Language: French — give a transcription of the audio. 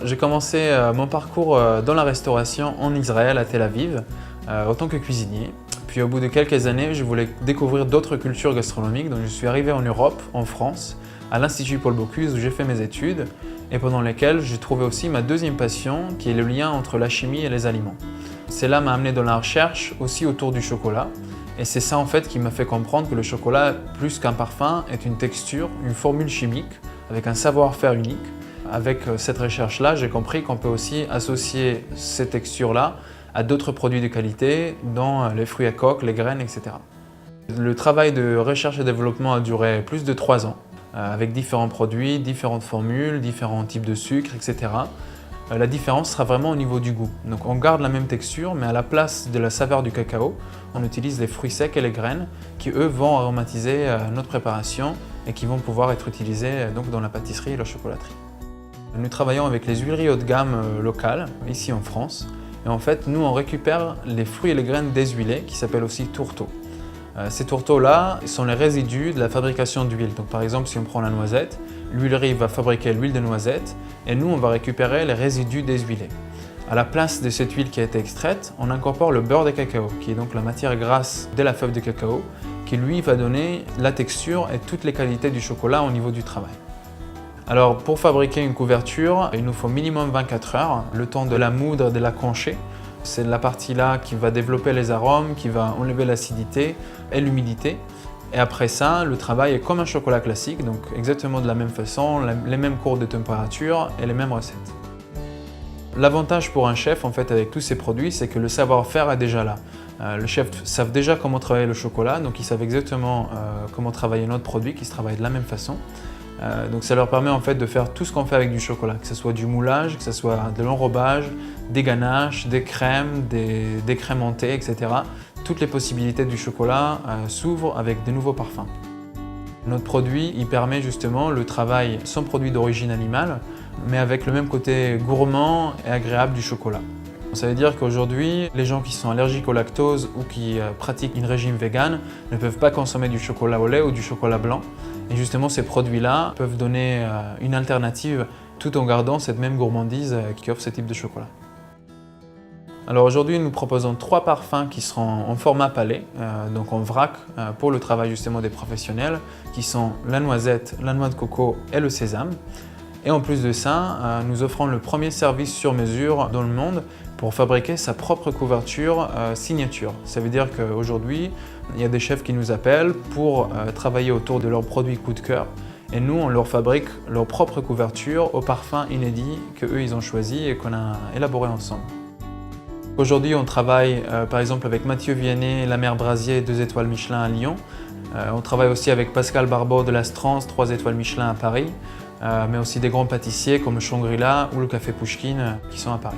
J'ai commencé mon parcours dans la restauration en Israël, à Tel Aviv, en tant que cuisinier. Puis au bout de quelques années, je voulais découvrir d'autres cultures gastronomiques, donc je suis arrivé en Europe, en France, à l'Institut Paul Bocuse où j'ai fait mes études et pendant lesquelles j'ai trouvé aussi ma deuxième passion qui est le lien entre la chimie et les aliments. Cela m'a amené dans la recherche aussi autour du chocolat et c'est ça en fait qui m'a fait comprendre que le chocolat, plus qu'un parfum, est une texture, une formule chimique avec un savoir-faire unique. Avec cette recherche-là, j'ai compris qu'on peut aussi associer ces textures-là à d'autres produits de qualité, dont les fruits à coque, les graines, etc. Le travail de recherche et développement a duré plus de 3 ans, avec différents produits, différentes formules, différents types de sucre, etc. La différence sera vraiment au niveau du goût. Donc on garde la même texture, mais à la place de la saveur du cacao, on utilise les fruits secs et les graines qui, eux, vont aromatiser notre préparation et qui vont pouvoir être utilisés donc, dans la pâtisserie et la chocolaterie. Nous travaillons avec les huileries haut de gamme locales, ici en France. Et en fait, nous, on récupère les fruits et les graines déshuilés, qui s'appellent aussi tourteaux. Ces tourteaux-là sont les résidus de la fabrication d'huile. Donc par exemple, si on prend la noisette, l'huilerie va fabriquer l'huile de noisette et nous, on va récupérer les résidus déshuilés. À la place de cette huile qui a été extraite, on incorpore le beurre de cacao, qui est donc la matière grasse de la fève de cacao, qui lui va donner la texture et toutes les qualités du chocolat au niveau du travail. Alors pour fabriquer une couverture, il nous faut minimum 24 heures, le temps de la moudre et de la concher. C'est la partie là qui va développer les arômes, qui va enlever l'acidité et l'humidité. Et après ça, le travail est comme un chocolat classique, donc exactement de la même façon, les mêmes courbes de température et les mêmes recettes. L'avantage pour un chef en fait avec tous ces produits, c'est que le savoir-faire est déjà là. Les chefs savent déjà comment travailler le chocolat, donc ils savent exactement comment travailler notre produit qui se travaille de la même façon. Donc ça leur permet en fait de faire tout ce qu'on fait avec du chocolat, que ce soit du moulage, que ce soit de l'enrobage, des ganaches, des crèmes, des crèmes montées, etc. Toutes les possibilités du chocolat s'ouvrent avec de nouveaux parfums. Notre produit, il permet justement le travail sans produit d'origine animale, mais avec le même côté gourmand et agréable du chocolat. Ça veut dire qu'aujourd'hui, les gens qui sont allergiques au lactose ou qui pratiquent un régime vegan ne peuvent pas consommer du chocolat au lait ou du chocolat blanc. Et justement, ces produits-là peuvent donner une alternative tout en gardant cette même gourmandise qui offre ce type de chocolat. Alors aujourd'hui, nous proposons 3 parfums qui seront en format palette, donc en vrac, pour le travail justement des professionnels, qui sont la noisette, la noix de coco et le sésame. Et en plus de ça, nous offrons le premier service sur mesure dans le monde pour fabriquer sa propre couverture signature. Ça veut dire qu'aujourd'hui, il y a des chefs qui nous appellent pour travailler autour de leurs produits coup de cœur. Et nous, on leur fabrique leur propre couverture au parfum inédit qu'eux, ils ont choisi et qu'on a élaboré ensemble. Aujourd'hui, on travaille par exemple avec Mathieu Vianney, La Mer Brasier, 2 étoiles Michelin à Lyon. On travaille aussi avec Pascal Barbeau de l'Astrance, 3 étoiles Michelin à Paris. Mais aussi des grands pâtissiers comme le Shangri-La ou le Café Pouchkine qui sont à Paris.